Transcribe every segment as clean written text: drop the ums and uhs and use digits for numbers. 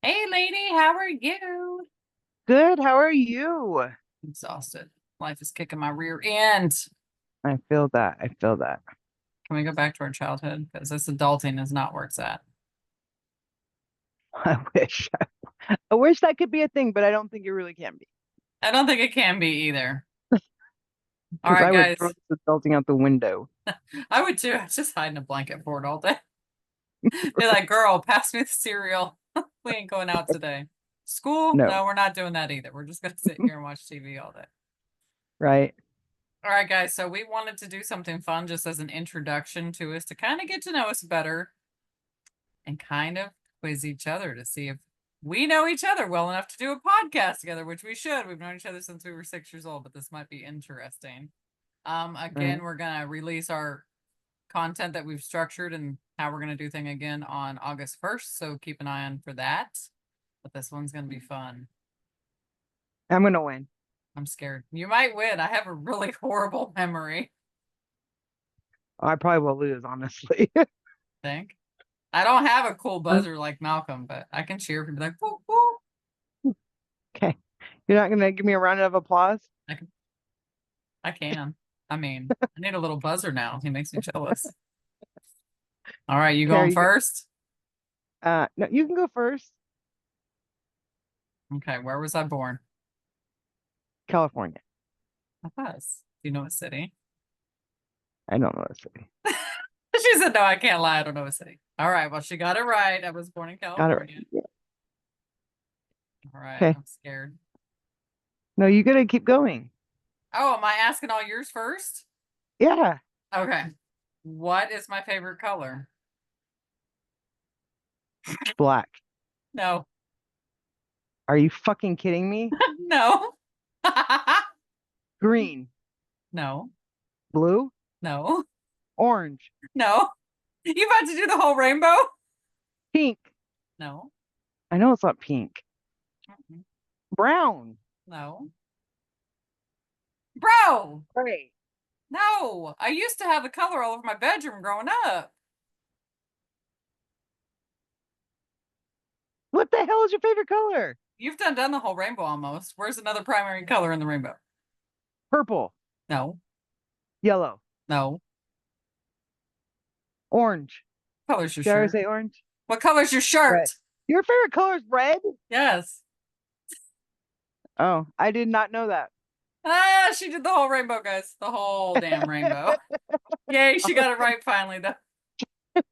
Hey, lady, how are you? Good. How are you? Exhausted. Life is kicking my rear end. I feel that. I feel that. Can we go back to our childhood? Because this adulting is not where it's at. I wish. I wish that could be a thing, but I don't think it really can be. I don't think it can be either. All Because right, I would throw guys. this adulting out the window. I would too. I just hide in a blanket for it all day. Be like, girl, pass me the cereal. We ain't going out today. School? No, No, we're not doing that either. We're just gonna sit here and watch TV all day. right? All right, guys. So we wanted to do something fun just as an introduction to us to kind of get to know us better and kind of quiz each other to see if we know each other well enough to do a podcast together, which we should. We've known each other since we were 6 years old, but this might be interesting. Again, Right. we're gonna release our content that we've structured and how we're gonna do thing again on August 1st. So keep an eye on for that. But this one's gonna be fun. I'm gonna win. I'm scared. You might win. I have a really horrible memory. I probably will lose, honestly. I think. I don't have a cool buzzer like Malcolm, but I can cheer and be like, whoop, whoop. Okay. You're not gonna give me a round of applause? I can I can. I mean, I need a little buzzer now. He makes me jealous. All right, you Okay. going first? No, you can go first. Okay, where was I born? California. I was. Do you know what city? I don't know the city. She said, no, I can't lie. I don't know what city. All right, well, she got it right. I was born in Got it right. California. Yeah. All right, Okay. I'm scared. No, you gotta keep going. Oh, am I asking all yours first? Yeah. Okay. What is my favorite color? Black. No, Are you fucking kidding me? no, Green. no, Blue. no, Orange. no. You about to do the whole rainbow? Pink. No, I know it's not pink. mm-mm, Brown. no. Bro, Gray. no. I used to have the color all over my bedroom growing up. What the hell is your favorite color? You've done the whole rainbow almost. Where's another primary color in the rainbow? Purple. No, Yellow. no. Orange. Color's your Did I already shirt? say orange? What color's your Red. shirt? Your favorite color is red? Yes. Oh, I did not know that. Ah, she did the whole rainbow, guys. The whole damn rainbow. Yay, I she was, got it right finally, though.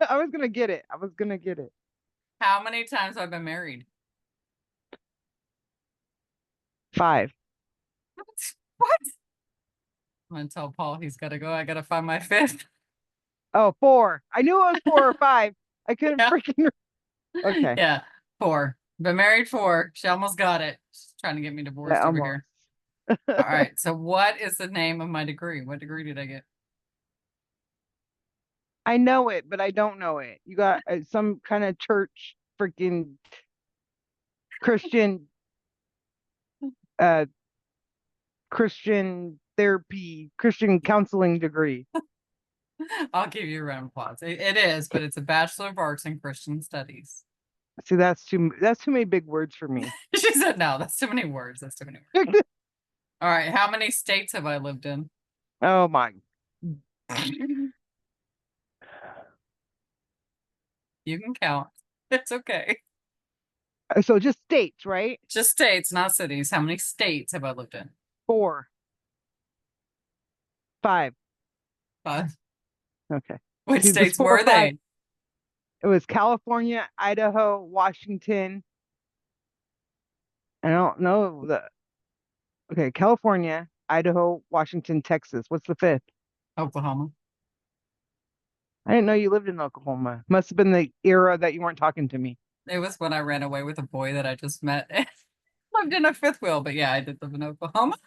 I was gonna get it. I was gonna get it. How many times have I been married? 5. What? I'm gonna tell Paul he's gotta go. I gotta find my fifth. Oh, 4. I knew it was 4 or 5. I couldn't Yeah. freaking. Okay. Yeah. Four. Been married four. She almost got it. She's trying to get me Yeah, divorced over almost. here. All right. So what is the name of my degree? What degree did I get? I know it, but I don't know it. You got some kind of church freaking Christian uh Christian therapy, Christian counseling degree. I'll give you a round of applause. It is, but it's a Bachelor of Arts in Christian Studies. See, that's too many big words for me. She said, no, that's too many words. That's too many words. All right. How many states have I lived in? Oh my. You can count. It's okay. So just states, right? Just states, not cities. How many states have I lived in? 4, 5. Five. Okay. Which See, this states 4 or were 5. they? It was California, Idaho, Washington. I don't know the. Okay, California, Idaho, Washington, Texas. What's the fifth? Oklahoma. I didn't know you lived in Oklahoma. Must have been the era that you weren't talking to me. It was when I ran away with a boy that I just met. Lived in a fifth wheel, but yeah, I did live in Oklahoma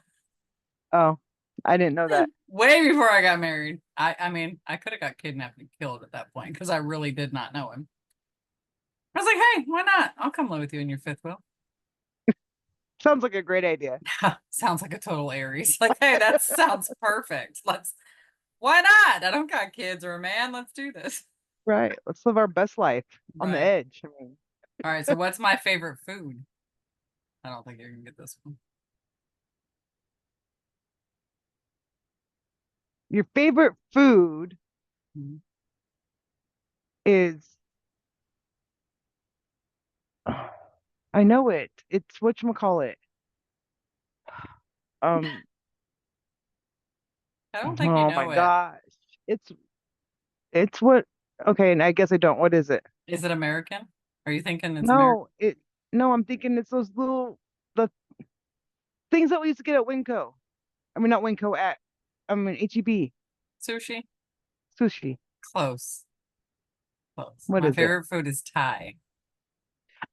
Oh, I didn't know that. way before I got married. I mean, I could have got kidnapped and killed at that point because I really did not know him. I was like, hey, why not? I'll come live with you in your fifth wheel. Sounds like a great idea. Sounds like a total Aries. Like, hey, that sounds perfect. Why not? I don't got kids or a man. Let's do this. Right. Let's live our best life on the Right. edge. I mean, All right, so what's my favorite food? I don't think you can get this one. Your favorite food Mhm. is, I know it. It's whatchamacallit. Um, I don't think you oh my know it. gosh. It's what, okay, and I guess I don't. What is it? Is it American? Are you thinking it's American? No, no, I'm thinking it's those little, the things that we used to get at Winco. I mean, not Winco, at, I mean, HEB, Sushi? sushi. Close. Close. What My is it? favorite food is Thai.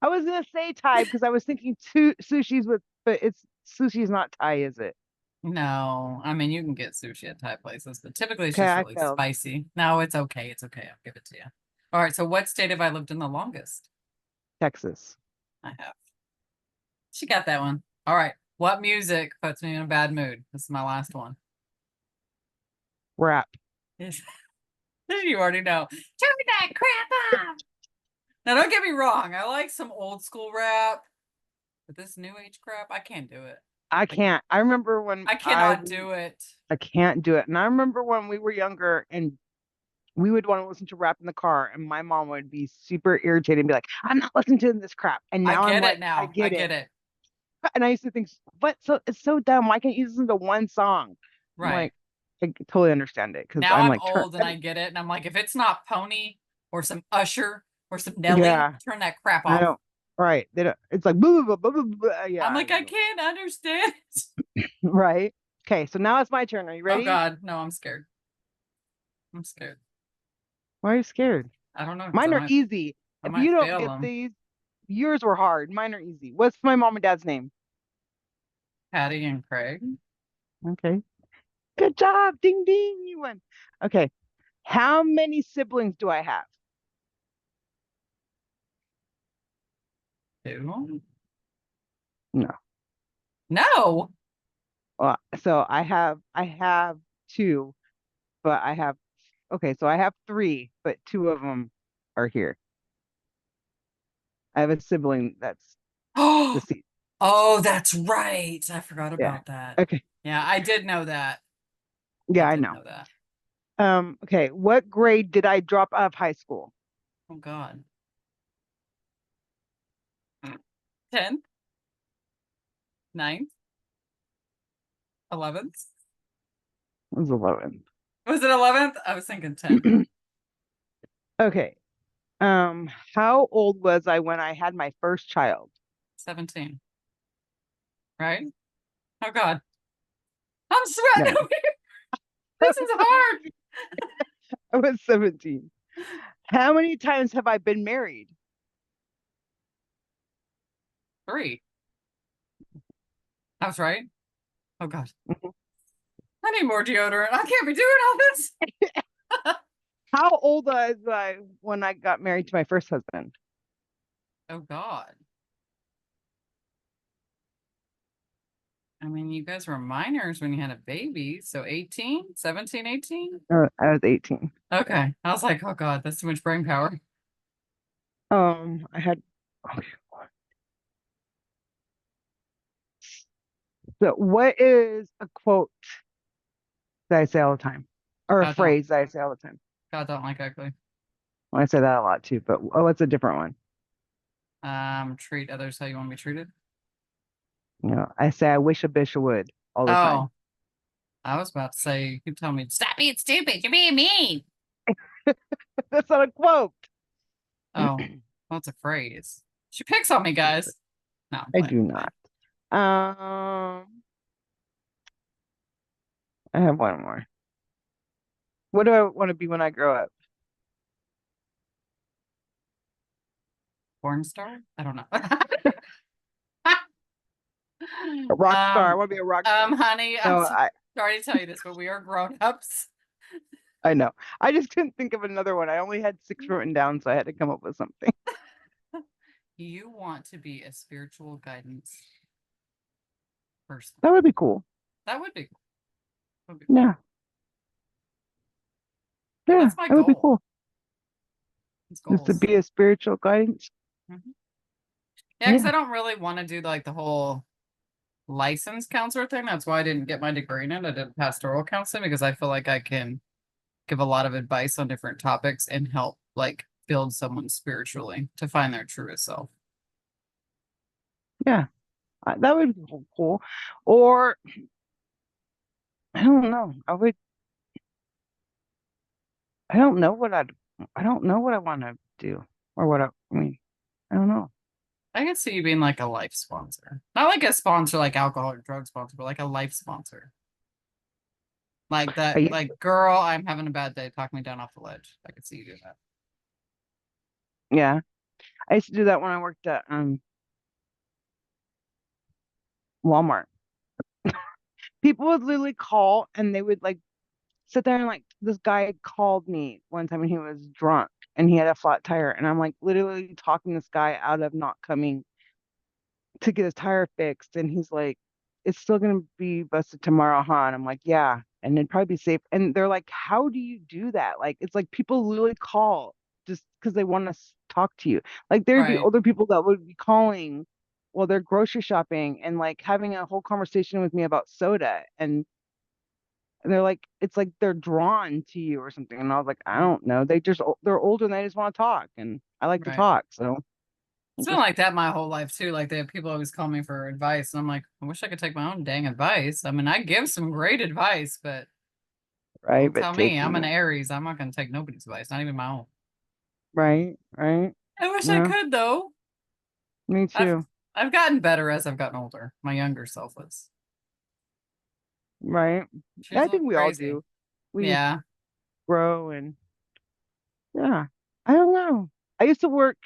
I was gonna say Thai because I was thinking two sushis with, but it's sushi's not Thai, is it? No, I mean you can get sushi at Thai places, but typically it's Okay, just I really failed. spicy. No, it's okay. It's okay. I'll give it to you. All right, so what state have I lived in the longest? Texas. I have. She got that one. All right. What music puts me in a bad mood? This is my last one. Rap. Yes. You already know. Turn that crap up. Now, don't get me wrong. I like some old school rap, but this new age crap, I can't do it. I can't. I remember when I cannot do it. I can't do it. And I remember when we were younger and we would want to listen to rap in the car, and my mom would be super irritated and be like, "I'm not listening to this crap." And I now I'm get it like, I now. I get get it. it. And I used to think, "What? So it's so dumb. Why can't you listen to one song?" I'm Right. like, I totally understand it because Now I'm I'm like, old and I get it. And I'm like, if it's not Pony or some Usher or some Nelly, yeah, turn that crap I off. don't. Right. They don't, it's like, boo, boo, boo, boo, boo, boo. Yeah, I'm I like, I know. can't understand. Right. Okay, so now it's my turn. Are you Oh ready? God, no, I'm scared. I'm scared. Why are you scared? I don't know because Mine are easy. I If might you don't fail get them. these, yours were hard. Mine are easy. What's my mom and dad's name? Patty and Craig. Okay. Good job. Ding ding. You won. Okay. How many siblings do I have? Two. No. No. So I have two, but I have, okay, so I have three, but two of them are here. I have a sibling that's Oh, deceased. oh, that's right. I forgot Yeah. about that. Okay. Yeah, I did know that. I Yeah, I did know. know that. Okay. What grade did I drop out of high school? Oh God. 10th, 9th, 11th. It was 11. Was it 11th? I was thinking 10th. Okay. How old was I when I had my first child? 17. Right? Oh God. I'm No, sweating over here. This is hard. I was 17. How many times have I been married? 3. I was right. Oh God. I need more deodorant. I can't be doing all this. How old was I when I got married to my first husband? Oh God. I mean, you guys were minors when you had a baby. So 18, 17, 18. I was 18. Okay. I was like, oh God, that's too much brain power. I had, okay. So what is a quote that I say all the time? Or a God don't, phrase that I say all the time? God don't like ugly. Well, I say that a lot too, but what's a different one? Treat others how you want to be treated. I say I wish a bitch would all the time. Oh, I was about to say, you keep telling me, stop being stupid. You're being mean. That's not a quote. Oh, well, it's a phrase. She picks on me, guys. No, I'm I playing. do I'm not. playing. I have one more. What do I want to be when I grow up? Porn star? I don't know. A rock star. I um, want to be a rock star. honey, I'm No, sorry to tell you this, but we are grown-ups. I know. I just couldn't think of another one. I only had six written down, so I had to come up with something. You want to be a spiritual guidance person. That would be cool. That would be cool. Would be cool. Yeah. Yeah, That's my that would be goal. cool. It's Just to goals. be a spiritual guidance. Mhm. Yeah, because I don't really want to do like the whole licensed counselor thing. That's why I didn't get my degree in it. I did pastoral counseling because I feel like I can give a lot of advice on different topics and help like build someone spiritually to find their truest self. Yeah, that would be cool. Or I don't know. I don't know what I don't know what I want to do or I mean, I don't know. I can see you being like a life sponsor. Not like a sponsor like alcohol or drug sponsor, but like a life sponsor. Like I that, used like, girl, I'm having a bad day. Talk me down off the ledge. I could see you doing that. Yeah, I used to do that when I worked at Walmart. People would literally call and they would like sit there and like this guy called me one time and he was drunk and he had a flat tire and I'm like literally talking this guy out of not coming to get his tire fixed and he's like, it's still gonna be busted tomorrow, huh? And I'm like, yeah, and it'd probably be safe. And they're like, how do you do that? Like it's like people literally call just because they want to talk to you. Like there'd be Right, other people that would be calling while they're grocery shopping and like having a whole conversation with me about soda and they're like, it's like they're drawn to you or something. And I was like, I don't know. They're older and they just want to talk. And I like to right. talk. So It's been just, like that my whole life too. Like they have people always call me for advice, and I'm like, I wish I could take my own dang advice. I mean, I give some great advice, but right. don't But tell me. I'm taking an it. Aries. I'm not going to take nobody's advice, not even my own. Right. Right. I wish I Yeah. could though. Me I've too. I've gotten better as I've gotten older. My younger self was. Right. She Yeah, was I a little think we all crazy. do. We Yeah. grow and yeah. I don't know. I used to work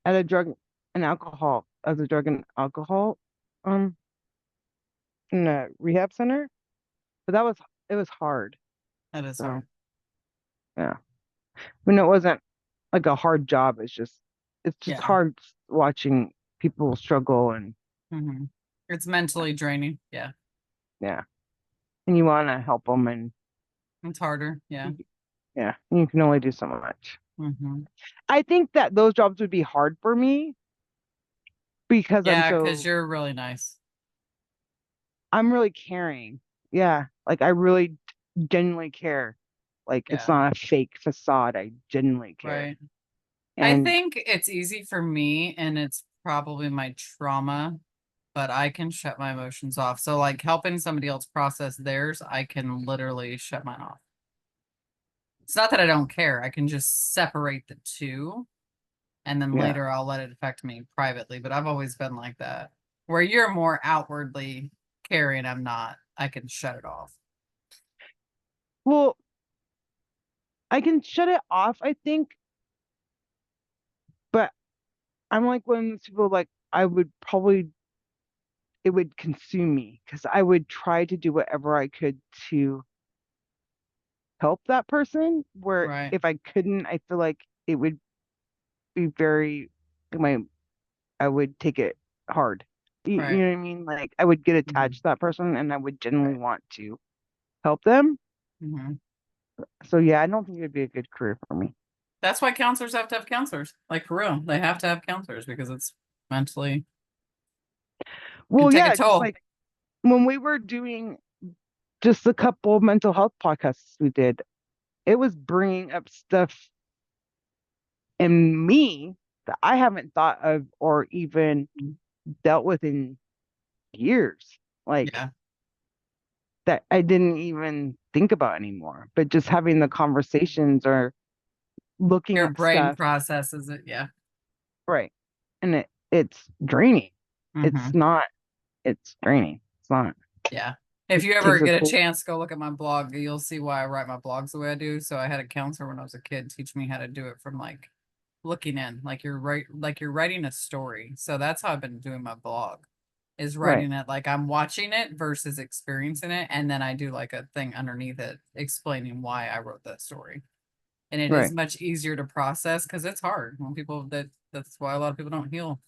at a drug and alcohol as a drug and alcohol um in a rehab center, but it was hard. That is So hard. yeah. I mean it wasn't like a hard job. It's just Yeah. hard watching people struggle and hmm It's mentally draining. Yeah. yeah. And you want to help them and It's harder. Yeah. yeah, you can only do so much. hmm I think that those jobs would be hard for me because Yeah, because you're really nice. I'm really caring. Yeah, like I really genuinely care. Like it's Yeah. not a fake facade. I genuinely care. Right. I And think it's easy for me, and it's probably my trauma, but I can shut my emotions off. So, like helping somebody else process theirs, I can literally shut mine off. It's not that I don't care. I can just separate the two, and then yeah. later I'll let it affect me privately. But I've always been like that, where you're more outwardly caring, I'm not. I can shut it off. Well, I can shut it off, I think, but I'm like one of those people like I would probably it would consume me because I would try to do whatever I could to help that person. Where Right. if I couldn't, I feel like it would be very my I would take it hard. You Right. know what I mean? Like I would get hmm attached to that person and I would genuinely Right. want to help them. hmm So yeah, I don't think it would be a good career for me. That's why counselors have to have counselors. Like for real, they have to have counselors because it's mentally can Well, take a yeah, just toll. like when we were doing just a couple of mental health podcasts we did, it was bringing up stuff in me that I haven't thought of or even dealt with in years. Like Yeah. that I didn't even think about anymore. But just having the conversations or looking Your up brain stuff, processes it. Yeah. right. And it's draining. It's hmm not, it's draining. It's not. Yeah. If It you ever takes a get a toll. chance, go look at my blog. You'll see why I write my blogs the way I do. So I had a counselor when I was a kid teach me how to do it from like looking in, like you're writing a story. So that's how I've been doing my blog, is Right. writing it like I'm watching it versus experiencing it. And then I do like a thing underneath it explaining why I wrote that story. And it is Right. much easier to process because it's hard when that's why a lot of people don't heal.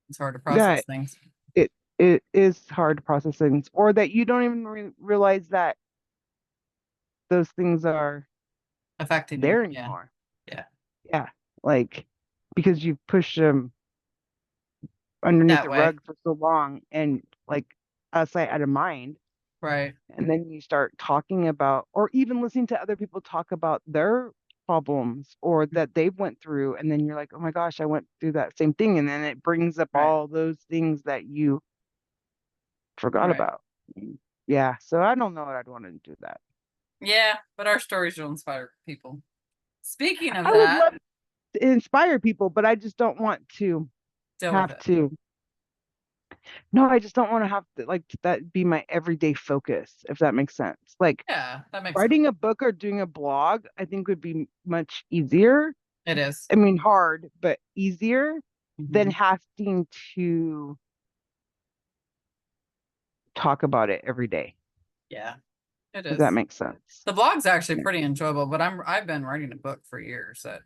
It's hard to Yeah. process things. It it is hard to process things or that you don't even realize that those things are Affecting you. there Yeah. anymore. Yeah. Yeah. Like because you push them. underneath that the way. rug for so long, and like out of sight, out of mind. Right. And then you start talking about, or even listening to other people talk about their problems or that they've went through, and then you're like, oh my gosh, I went through that same thing, and then it brings up Right. all those things that you forgot Right. about. Yeah, so I don't know that I'd want to do that. Yeah, but our stories will inspire people. Speaking of I would that, love to inspire people, but I just don't want to deal with have it. to. No, I just don't want to have to like that be my everyday focus, if that makes sense. Like Yeah, that makes sense. writing a book or doing a blog, I think would be much easier. It is. I mean, hard, but easier than Mhm. having to talk about it every day, Yeah, it if that is. makes sense. The blog's actually Yeah. pretty enjoyable, but I've been writing a book for years that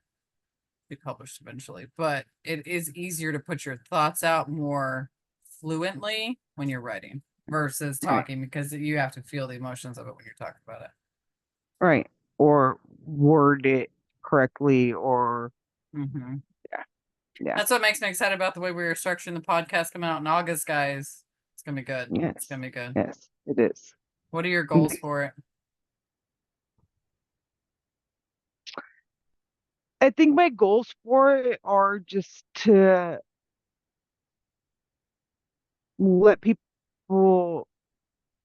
be published eventually. But it is easier to put your thoughts out more fluently when you're writing versus Right, talking because you have to feel the emotions of it when you're talking about it. right. Or word it correctly, or Hmm. yeah, yeah, That's what makes me excited about the way we were structuring the podcast coming out in August, guys. It's gonna be good. It's yes, gonna be good. yes, it is. What are your Mm, goals for it? I think my goals for it are just to let people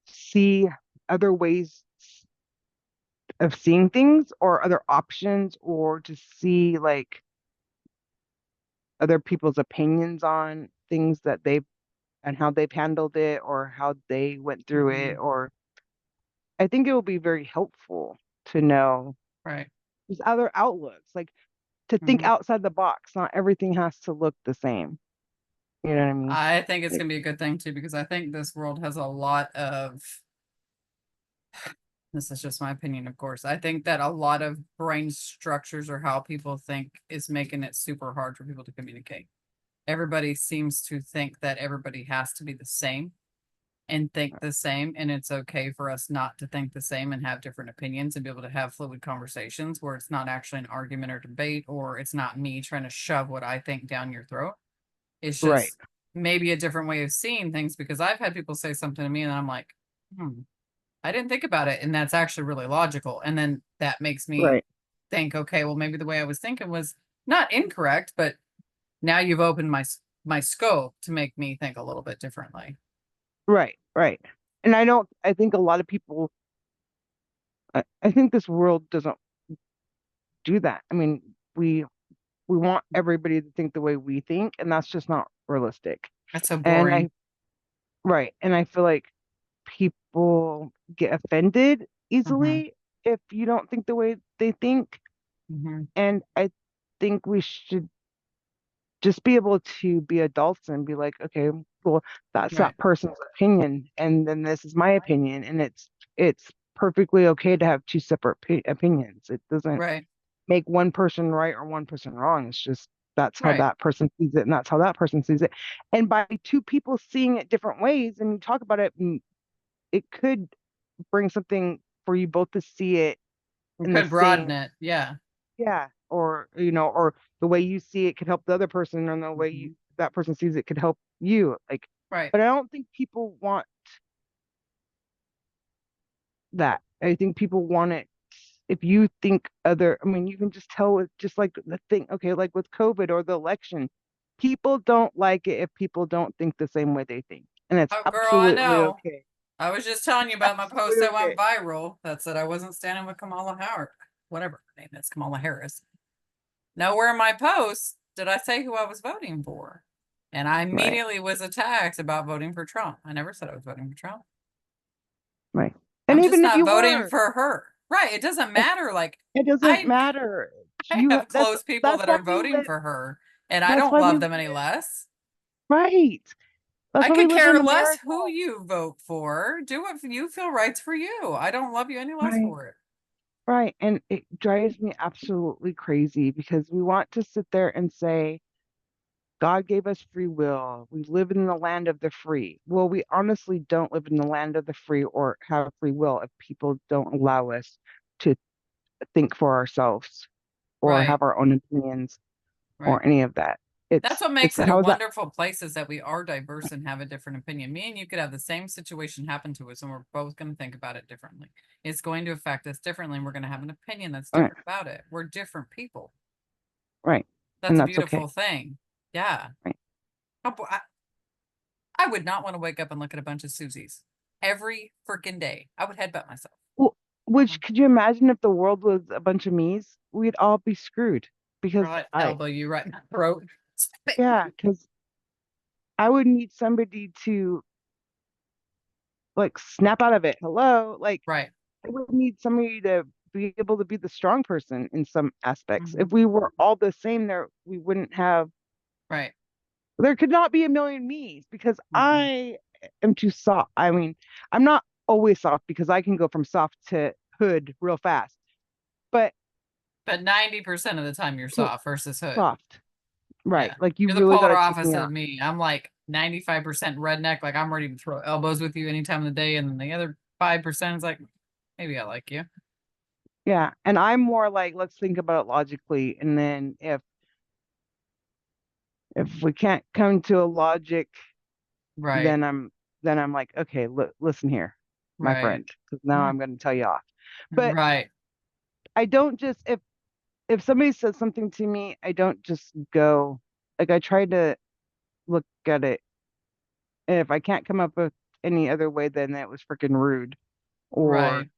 see other ways of seeing things or other options, or to see like other people's opinions on things that they've and how they've handled it or how they went through it. Hmm. Or I think it will be very helpful to know Right. these other outlooks, like to think Hmm. outside the box. Not everything has to look the same. You know what I mean? I think it's Like, gonna be a good thing too because I think this world has a lot of this is just my opinion, of course. I think that a lot of brain structures or how people think is making it super hard for people to communicate. Everybody seems to think that everybody has to be the same and think the same, and it's okay for us not to think the same and have different opinions and be able to have fluid conversations where it's not actually an argument or debate, or it's not me trying to shove what I think down your throat. It's right, just maybe a different way of seeing things because I've had people say something to me and I'm like, hmm, I didn't think about it. And that's actually really logical. And then that makes me right, think, okay, well, maybe the way I was thinking was not incorrect, but now you've opened my scope to make me think a little bit differently. right, right. And I don't, I think a lot of people, I think this world doesn't do that. I mean, we want everybody to think the way we think, and that's just not realistic. That's so And boring. right, and I feel like people get offended Hmm. easily if you don't think the way they think. Hmm. And I think we should just be able to be adults and be like, okay, well, that's Right. that person's opinion, and then this is my opinion, and it's perfectly okay to have two separate opinions. It doesn't Right. make one person right or one person wrong. It's just that's how Right. that person sees it, and that's how that person sees it. And by two people seeing it different ways and you talk about it, it could bring something for you both to see it We in the could broaden same, it. Yeah. yeah, or or the way you see it could help the other person, and the way Hmm. that person sees it could help you. Like, Right. but I don't think people want that. I think people want it. If you think other, I mean, you can just tell with just like the thing, okay, like with COVID or the election, people don't like it if people don't think the same way they think. And it's Oh, girl, I absolutely know. okay. I was just telling you It's about my post absolutely that went okay. viral that said I wasn't standing with Kamala Harris, whatever her name is, Kamala Harris. Nowhere in my post did I say who I was voting for. And I Right, immediately was attacked about voting for Trump. I never said I was voting for Trump. right. And I'm just even if not you voting were, for her. Right. It doesn't matter. Like it doesn't I matter. I You have close people that's that why are we voting live for her and I that's don't why we love live them any less. right. That's I why we could live in care less America. who you vote for. Do what you feel right's for you. I don't love you any less Right. for it. Right. And it drives me absolutely crazy because we want to sit there and say, God gave us free will. We live in the land of the free. Well, we honestly don't live in the land of the free or have free will if people don't allow us to think for ourselves or Right. have our own opinions Right. or any of that. That's what it's makes it a how is that wonderful place is that we are diverse and have a different opinion. Me and you could have the same situation happen to us and we're both going to think about it differently. It's going to affect us differently and we're going to have an opinion that's right, different about it. We're different people. right, That's and a that's okay. beautiful thing. Yeah. Right. I would not want to wake up and look at a bunch of Susies every freaking day. I would headbutt myself. Well, Uh-uh. which could you imagine if the world was a bunch of me's? We'd all be screwed because Right, elbow you right in the throat. yeah, because I would need somebody to like snap out of it. Hello, like Right. I would need somebody to be able to be the strong person in some aspects. If Mhm. we were all the same, there we wouldn't have. Right. There could not be a million me's because Mhm. I am too soft. I mean, I'm not always soft because I can go from soft to hood real fast, but But 90% of the time you're so- soft versus hood. soft, right? Yeah. Like you You're the really got polar to take me opposite of out. me. I'm like 95% redneck, like I'm ready to throw elbows with you any time of the day, and then the other 5% is like, maybe I like you. Yeah, and I'm more like, let's think about it logically, and then if we can't come to a logic, Right. then I'm like, okay, listen here, my Right. friend, because now Mhm. I'm going to tell you off. But Right. I don't just if somebody says something to me, I don't just go like I try to look at it, and if I can't come up with any other way, then that was freaking rude, or Right.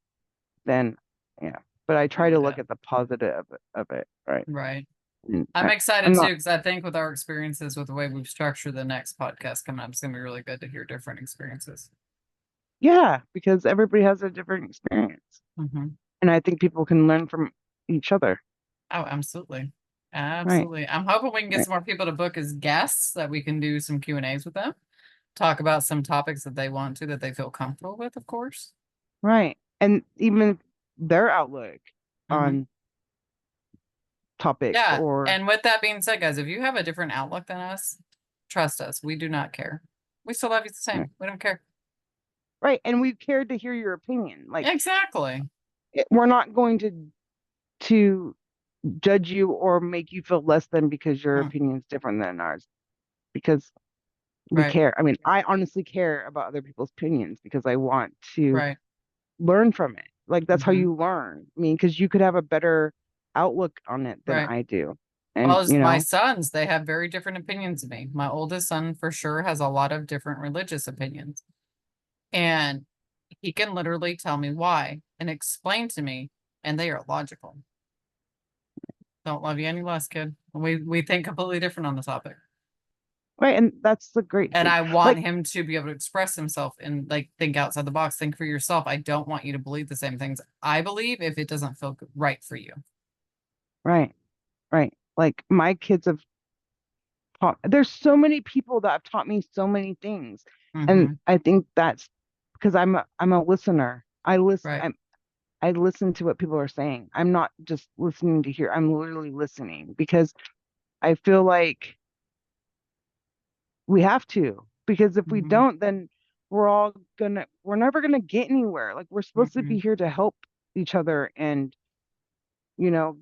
then yeah. But I try Oh to look yeah. at the positive of it, right? Right. And I'm I'm excited too not. because I think with our experiences, with the way we've structured the next podcast coming up, it's gonna be really good to hear different experiences. Yeah, because everybody has a different experience. Hmm. And I think people can learn from each other. Oh, absolutely. Right. Absolutely. I'm hoping we can get Right. some more people to book as guests that we can do some Q&As with them. Talk about some topics that they want to, that they feel comfortable with, of course. Right. And even their outlook Hmm. on topics Yeah. or And with that being said, guys, if you have a different outlook than us, trust us. We do not care. We still love you the right. same. We don't care. Right. And we cared to hear your opinion. Like Exactly. we're not going to judge you or make you feel less than because your Mm, opinion is different than ours. Because we right. care. I mean, I honestly care about other people's opinions because I want to Right. learn from it. Like that's how Hmm. you learn. I mean, because you could have a better outlook on it than Right. I do. Well, And as you my know, sons, they have very different opinions of me. My oldest son for sure has a lot of different religious opinions. And he can literally tell me why and explain to me, and they are logical. Don't love you any less, kid. We think completely different on the topic. right. And that's the great And thing. I want Like, him to be able to express himself and like think outside the box, think for yourself. I don't want you to believe the same things I believe if it doesn't feel right for you. right, right. Like my kids have taught, there's so many people that have taught me so many things. And Hmm. I think that's because I'm a listener. Right. I listen to what people are saying. I'm not just listening to hear. I'm literally listening because I feel like we have to. Because if we Hmm. don't, then we're never gonna get anywhere. Like we're supposed to Hmm. be here to help each other and you know,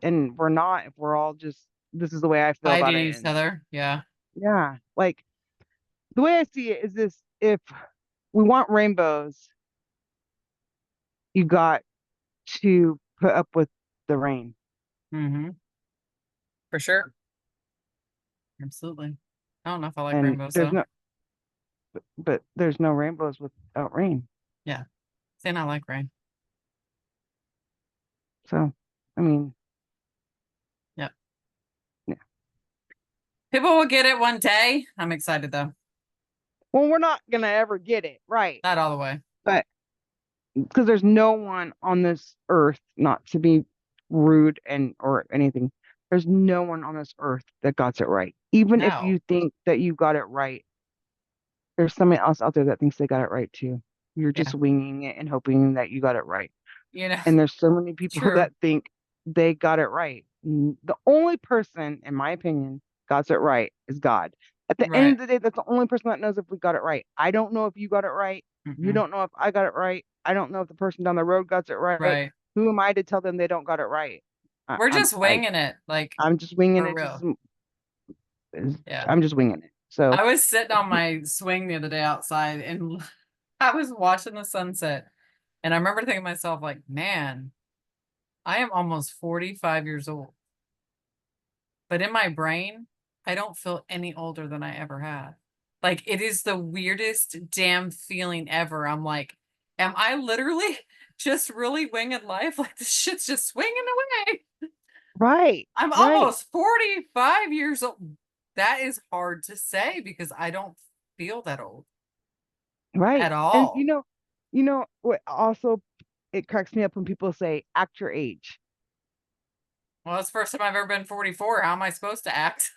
and we're not if we're all just this is the way I feel about Fighting it. each And other. Yeah. yeah, like the way I see it is this if we want rainbows, you got to put up with the rain. Hmm. For sure. Absolutely. I don't know if I like And rainbows there's though. no but there's no rainbows without rain. Yeah. Saying I like rain. So I mean, Yeah. yeah. People will get it one day. I'm excited though. Well, we're not gonna ever get it right. Not all the way. But because there's no one on this earth, not to be rude and or anything, there's no one on this earth that got it right. Even if No. you think that you got it right, there's somebody else out there that thinks they got it right too. You're Yeah. just winging it and hoping that you got it right. You know, And there's so many people true. that think they got it right. The only person, in my opinion, got it right is God. At the end Right. of the day, that's the only person that knows if we got it right. I don't know if you got it right. You Mm-mm. don't know if I got it right. I don't know if the person down the road got it right. Right. Who am I to tell them they don't got it right? I, We're I'm just I winging it, like I'm just winging for it. Just real. Yeah. I'm just winging it. So I was sitting on my swing the other day outside and I was watching the sunset. And I remember thinking to myself, like, man, I am almost 45 years old. But in my brain, I don't feel any older than I ever have. Like, it is the weirdest damn feeling ever. I'm like, am I literally just really winging life? Like, this shit's just swinging away. right, I'm right, almost 45 years old. That is hard to say because I don't feel that old right. at And all. you know what also it cracks me up when people say act your age. Well, it's the first time I've ever been 44. How am I supposed to act?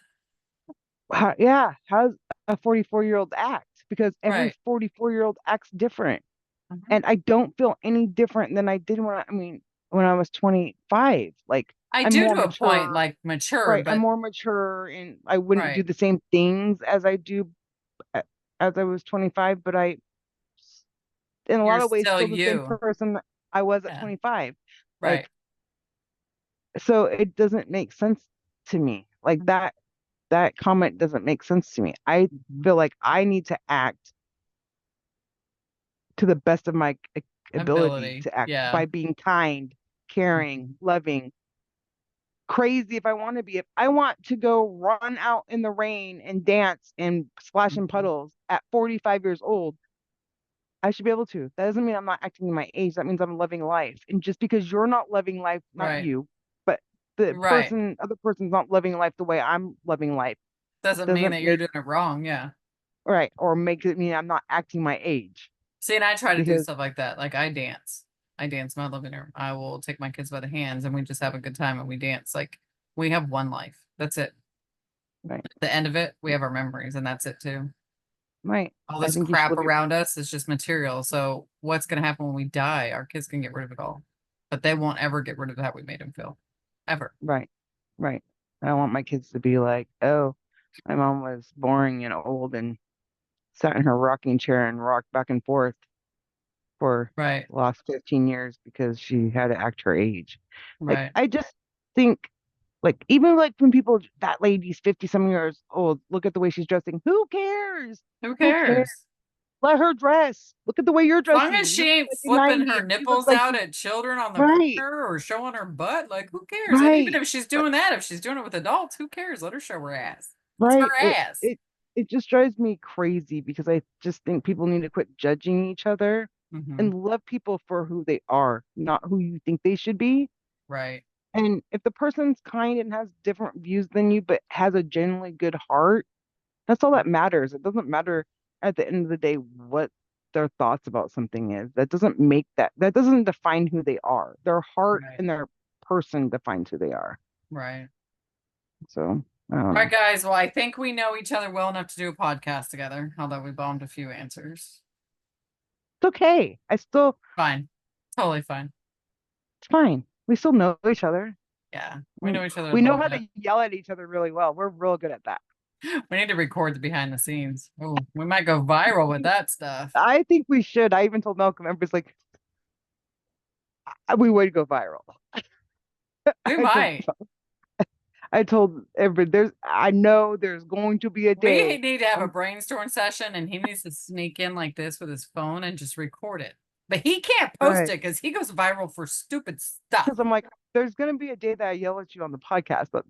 Yeah, how's a 44-year-old act? Because every Right. 44-year-old acts different. Mhm. And I don't feel any different than I did when I was 25. Like I I'm do more to a point, mature, like mature, right? I'm but more mature and I wouldn't do right. the same things as I do as I was 25, but in a You're lot of ways still still the same you. person that I was at Yeah. 25. Right. Like so it doesn't make sense to me. Like that comment doesn't make sense to me. I Mhm. feel like I need to act to the best of my ability Ability. to act Yeah. by being kind, caring, Mhm. loving, crazy if I want to be. If I want to go run out in the rain and dance and splash in Mhm. puddles at 45 years old, I should be able to. That doesn't mean I'm not acting my age. That means I'm loving life. And just because you're not loving life, not Right. you, but the Right. other person's not loving life the way I'm loving life, Doesn't mean doesn't that you're make doing it wrong. Yeah. right or makes it mean I'm not acting my age. See, and I try to do Because stuff like that. Like I dance. I dance in my living room. I will take my kids by the hands and we just have a good time and we dance. Like we have one life. That's it. right, At the end of it, we have our memories and that's it too. right. All I this think you should crap live your around us is just material. So what's going to happen when we die? Our kids can get rid of it all, but they won't ever get rid of how we made them feel, ever. right, right. I don't want my kids to be like, oh, my mom was boring and old and sat in her rocking chair and rocked back and forth for Right, the last 15 years because she had to act her age. Like, right. I just think, like, even like when people, that lady's 50 some years old, look at the way she's dressing. Who cares? Who Who cares? cares? Let her dress. Look at the way you're As long as dressing. You she look ain't like the flipping her 90s. You look nipples like out you, at children on the right, corner or showing her butt, like who cares? And even right, if she's doing that, if she's doing it with adults, who cares? Let her show her ass. It's right. her ass. It just drives me crazy because I just think people need to quit judging each other Hmm. and love people for who they are, not who you think they should be. Right, And if the person's kind and has different views than you, but has a genuinely good heart, that's all that matters. It doesn't matter at the end of the day what their thoughts about something is. That doesn't define who they are. Their heart right, and their person defines who they are. right. So I don't All right, know. guys. Well, I think we know each other well enough to do a podcast together, although we bombed a few answers. It's okay. Fine. Totally fine. It's fine. We still know each other. Yeah. We Mm, know each other a we know little how bit. to yell at each other really well. We're real good at that. We need to record the behind the scenes. Oh, we might go viral with that stuff. I think we should. I even told Malcolm, everybody's like, we would go viral. We I told might. I told everybody I know there's going to be a We day. need to have a I'm brainstorm session and he needs to sneak in like this with his phone and just record it. But he can't post right. it because he goes viral for stupid stuff. Because I'm like, there's gonna be a day that I yell at you on the podcast, but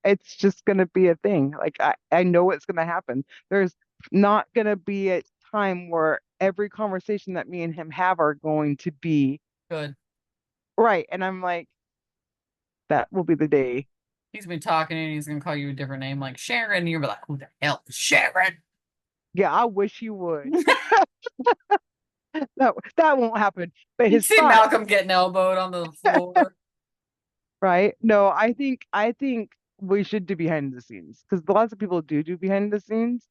it's just gonna be a thing. Like I know it's gonna happen. There's not gonna be a time where every conversation that me and him have are going to be Good. right. And I'm like, that will be the day. He's been talking and he's gonna call you a different name like Sharon. And you're like, who the hell is Sharon? Yeah, I wish he would. That won't happen. But You'd his see thoughts, Malcolm getting elbowed on the floor. right? No, I think we should do behind the scenes because lots of people do behind the scenes,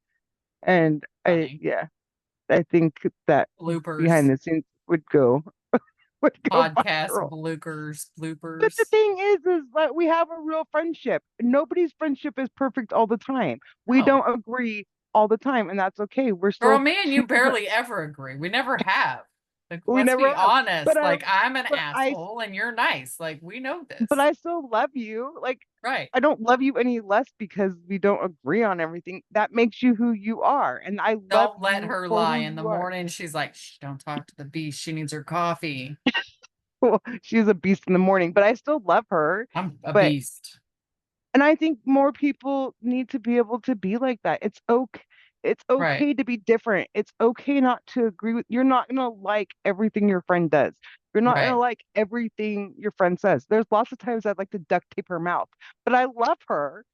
and Funny. yeah, I think that behind Bloopers. the scenes would go Podcast viral. bloopers. But the Bloopers. thing is that we have a real friendship. Nobody's friendship is perfect all the time. We No. don't agree all the time, and that's okay. We're Girl, still me and two you different barely ever agree. We never have. Like, We let's be never have. honest. But I, Like, I'm an but I, asshole and you're nice. Like, we know but this. I still love you. Like, Right. I don't love you any less because we don't agree on everything. That makes you who you are, and I love Don't let you her for lie. who In the you are. morning, she's like, shh, don't talk to the beast. She needs her coffee. Well, she's a beast in the morning, but I still love her. I'm a But beast. and I think more people need to be able to be like that. It's Right. okay to be different. It's okay not to agree with, you're not gonna like everything your friend does. You're not gonna Right. like everything your friend says. There's lots of times I'd like to duct tape her mouth, but I love her.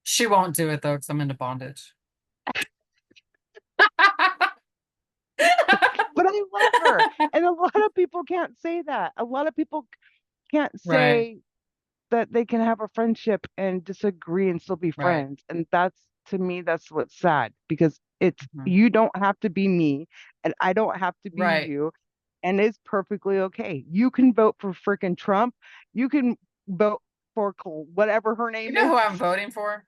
She won't do it though, because I'm into bondage. But I love her. And a lot of people can't say that. A lot of people can't Right. say that they can have a friendship and disagree and still be Right. friends. And that's, to me, that's what's sad because it's, Mhm. you don't have to be me and I don't have to be Right. you. And it's perfectly okay. You can vote for freaking Trump. You can vote for whatever her You name know is. who I'm voting for?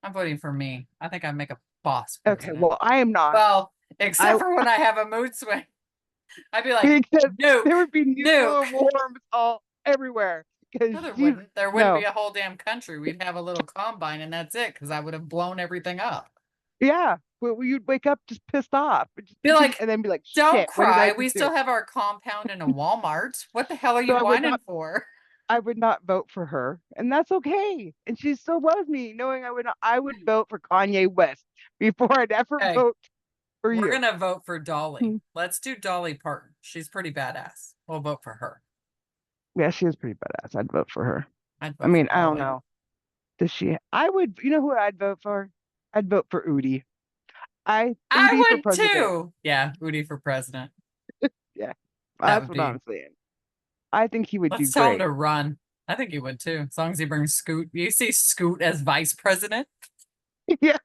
I'm voting for me. I think I'd make a boss Okay, president. well, I am not. Well, I except for when I have a mood swing. I'd be like, because nuke, there would be nuclear nuke. wars all everywhere because No, there she's wouldn't. There wouldn't be no. a whole damn country. We'd have a little combine and that's it, because I would have blown everything up. Yeah, well, you'd wake up just pissed off, Be like, and then be like, don't "Shit, what did I cry. We just do?" still have our compound in a Walmart. What the hell are So you whining for? I would not vote for her, and that's okay. And she still loves me, knowing I would not. I would vote for Kanye West before I'd ever Hey, vote for we're you. gonna vote for Dolly. Hmm. Let's do Dolly Parton. She's pretty badass. We'll vote for her. Yeah, she is pretty badass. I'd vote for her. I'd I vote for mean, I don't Dolly. know. Does she? I would. You know who I'd vote for? I'd vote for Udi. I Udi I for would president. too. Yeah, Udi for president. Yeah, That that's would what be. I'm saying. I think he would do Let's tell him great. to run. I think he would too, as long as he brings Scoot. You see Scoot as vice president? Yeah,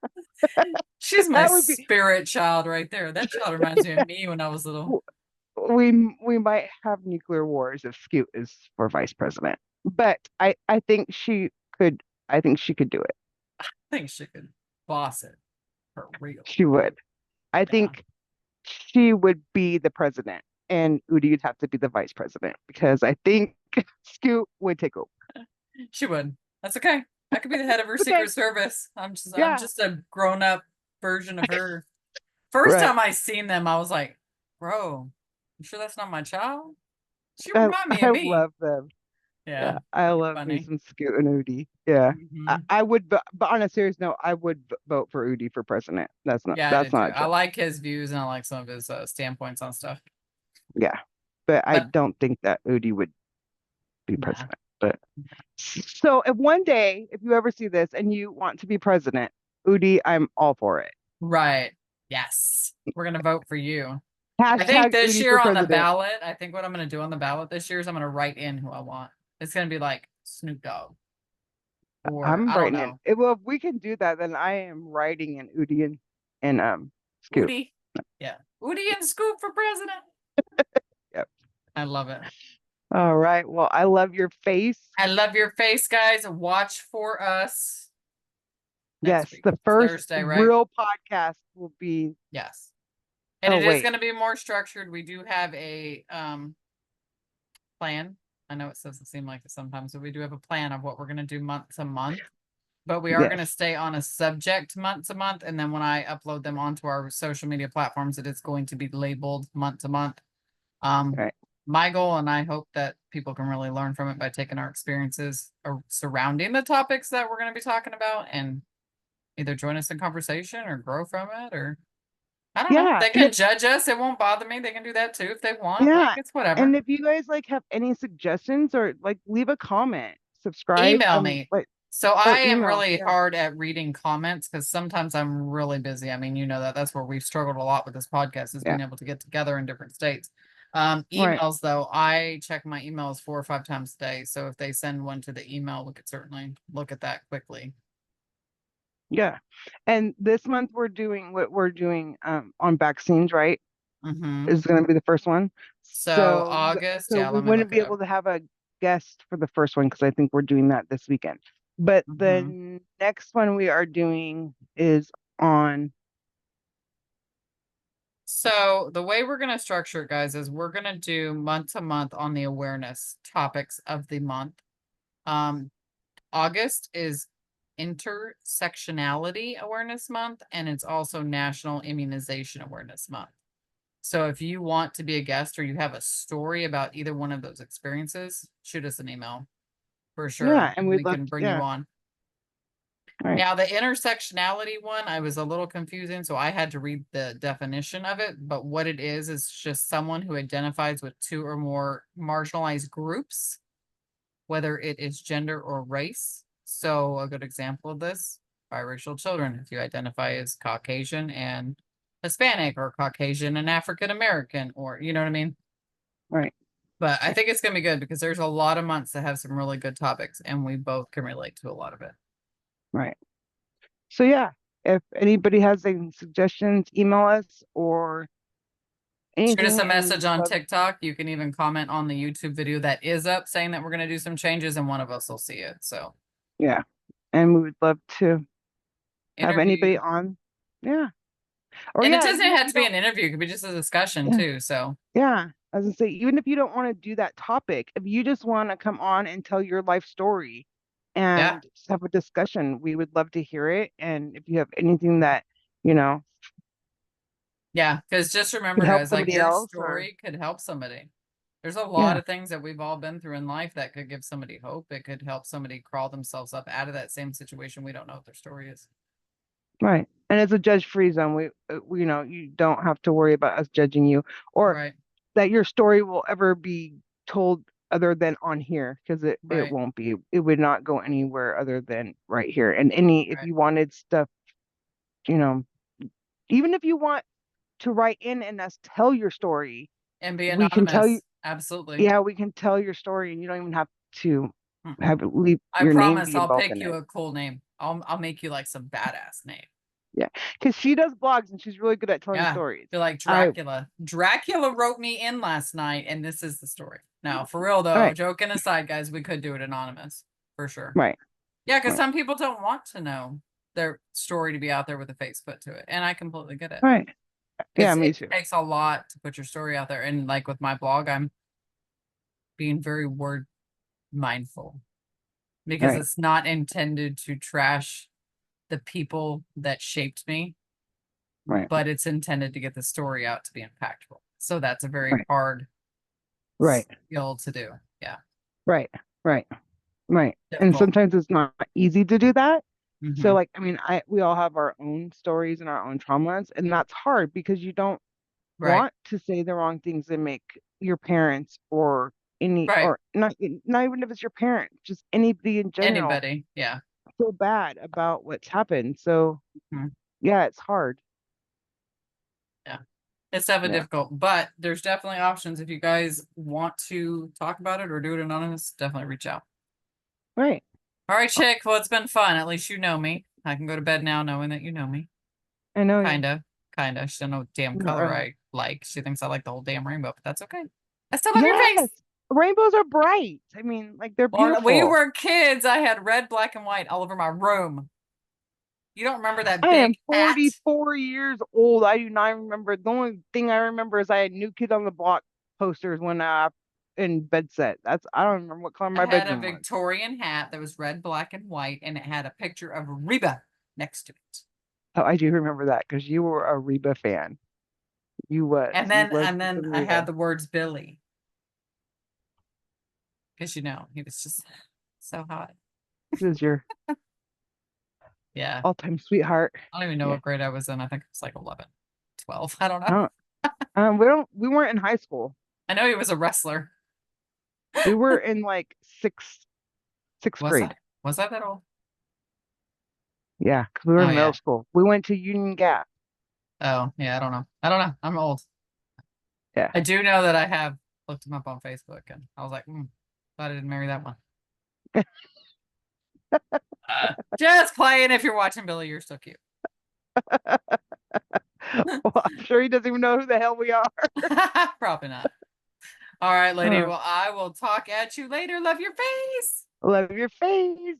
She's my that would be. spirit child right there. That child reminds me of me when I was little. We might have nuclear wars if Scoot is for vice president. But I think she could. I think she could do it. I think she could boss it for real. She would. I Yeah, think she would be the president, and Udi would have to be the vice president because I think Scoot would take over. she would. That's okay. I could be the head of her Okay, Secret Service. I'm yeah, just a grown up version of her. First right. time I seen them, I was like, bro, you sure that's not my child? She remind me I of me. love them. Yeah, Yeah, I pretty love me funny. some Scoot and Udi. Yeah, Hmm. I would, but on a serious note, I would vote for Udi for president. Yeah, I That's did too. not a I joke. like his views and I like some of his standpoints on stuff. Yeah, but I But don't think that Udi would be nah, president. But so if one day, if you ever see this and you want to be president, Udi, I'm all for it. right. Yes, we're gonna vote for you. I think Hashtag this Udi year for on the president. ballot, I think what I'm gonna do on the ballot this year is I'm gonna write in who I want. It's gonna be like Snoop Dogg or I'm I don't writing in. know, Well, if we can do that, then I am writing in Udi and Scoot. Udi. Yeah, Udi and Scoop for president. Yep. I love it. All right. Well, I love your face. I love your face, guys. Watch for us next Yes, week. the It's first Thursday, right? real podcast will be. Yes. And Oh it is wait, going to be more structured. We do have a plan. I know it doesn't seem like it sometimes, but we do have a plan of what we're going to do month to month. But we are going to yes. stay on a subject month to month. And then when I upload them onto our social media platforms, it is going to be labeled month to month. All right. My goal, and I hope that people can really learn from it by taking our experiences surrounding the topics that we're going to be talking about and either join us in conversation or grow from it, or I don't know. Yeah, They can judge us. It won't bother me. They can do that too if they want. Like, yeah. it's whatever. And if you guys like have any suggestions or like leave a comment, subscribe, Email me. like So I am email. really Yeah. hard at reading comments because sometimes I'm really busy. I mean, you know that that's where we've struggled a lot with this podcast is Yeah. being able to get together in different states. Right. Emails though, I check my emails 4 or 5 times a day. So if they send one to the email, we could certainly look at that quickly. Yeah. And this month we're doing what we're doing on vaccines, right? Hmm. Is going to be the first one. So So August, so yeah, we let me wouldn't look be it up. able to have a guest for the first one because I think we're doing that this weekend. But Hmm. the next one we are doing is on So the way we're gonna structure it, guys, is we're gonna do month to month on the awareness topics of the month. August is Intersectionality Awareness Month, and it's also National Immunization Awareness Month. So if you want to be a guest or you have a story about either one of those experiences, shoot us an email for sure. Yeah, and We we'd love can to, bring you yeah. on. Right. Now, the intersectionality one, I was a little confusing, so I had to read the definition of it. But what it is just someone who identifies with two or more marginalized groups, whether it is gender or race. So a good example of this, biracial children, if you identify as Caucasian and Hispanic, or Caucasian and African American, or you know what I mean? Right. But I think it's gonna be good because there's a lot of months that have some really good topics, and we both can relate to a lot of it. Right. So yeah, if anybody has any suggestions, email us or Shoot us anything, a and we message would on love. TikTok. You can even comment on the YouTube video that is up saying that we're gonna do some changes, and one of us will see it. So Yeah, and we would love to have anybody interview. on. Yeah. Or And it yeah, doesn't even if have you to be don't. an interview, it could be just a discussion Yeah. too. So Yeah. As I say, even if you don't want to do that topic, if you just want to come on and tell your life story yeah. and just have a discussion, we would love to hear it. And if you have anything that, you know, Yeah, because just could remember, help guys, like somebody your else or story could help somebody. There's a lot yeah, of things that we've all been through in life that could give somebody hope. It could help somebody crawl themselves up out of that same situation. We don't know what their story is. right. And it's a judge-free zone. We, you know, you don't have to worry about us judging you or Right, that your story will ever be told other than on here because it right, won't be. It would not go anywhere other than right here. And any if right. you wanted stuff, you know, even if you want to write in and us tell your story, And be we can tell you, anonymous. Absolutely. yeah, we can tell your story and you don't even have to Mm-mm. have leave I your name promise be I'll involved pick in you it. a cool name. I'll make you like some badass name. Yeah. Because she does blogs and she's really good at telling Yeah. stories. Be like I, Dracula. Dracula wrote me in last night, and this is the story. Now, for real though, right, joking aside, guys, we could do it anonymous for sure. right, Yeah, because right, some people don't want to know their story to be out there with a face put to it. And I completely get it. right. Yeah, Because me it too. takes a lot to put your story out there. And like with my blog, I'm being very word mindful because Right, it's not intended to trash the people that shaped me, right, but it's intended to get the story out to be impactful. So that's a very right, hard right, skill to do. Yeah. right, right, right. And Difficult. sometimes it's not easy to do that. So Hmm. like, I mean, we all have our own stories and our own traumas, and that's hard because you don't Right. want to say the wrong things and make your parents or any Right. or not even if it's your parent, just anybody in general Anybody. Yeah. feel bad about what's happened. So Mhm. yeah, it's hard. Yeah. It's definitely Yeah. difficult, but there's definitely options. If you guys want to talk about it or do it anonymous, definitely reach out. Right. All right, chick. Well, it's been fun. At least you know me. I can go to bed now knowing that you know me. I know you. Kinda. Kinda. She don't know what damn Not color really. I like. She thinks I like the whole damn rainbow, but that's okay. I still love your Yes. face. Rainbows are bright. I mean, like they're When we beautiful. were kids, I had red, black, and white all over my room. You don't remember that I am big hat? 44 years old. I do not remember. The only thing I remember is I had New Kid on the Block posters when in bed set. That's I don't remember what color I my had a bedroom was. Victorian hat that was red, black, and white, and it had a picture of Reba next to it. Oh, I do remember that because you were a Reba fan. And You then was and then the I had Reba. the words Billy. Because he was just so hot. This is your Yeah. all-time sweetheart. I don't even know Yeah. what grade I was in. I think it was like 11, 12. I don't know. I don't, we weren't in high school. I know he was a wrestler. We were in like sixth Was grade. I? Was I that old? Yeah, because we were Oh in middle yeah. school. We went to Union Gap. Oh yeah. I don't know. I don't know. I'm old. Yeah. I do know that I have looked him up on Facebook, and I was like, glad I didn't marry that one. Just playing. If you're watching Billy, you're so cute. Well, I'm sure he doesn't even know who the hell we are. Probably not. All right, lady. Uh, Well, I will talk at you later. Love your face. love your face.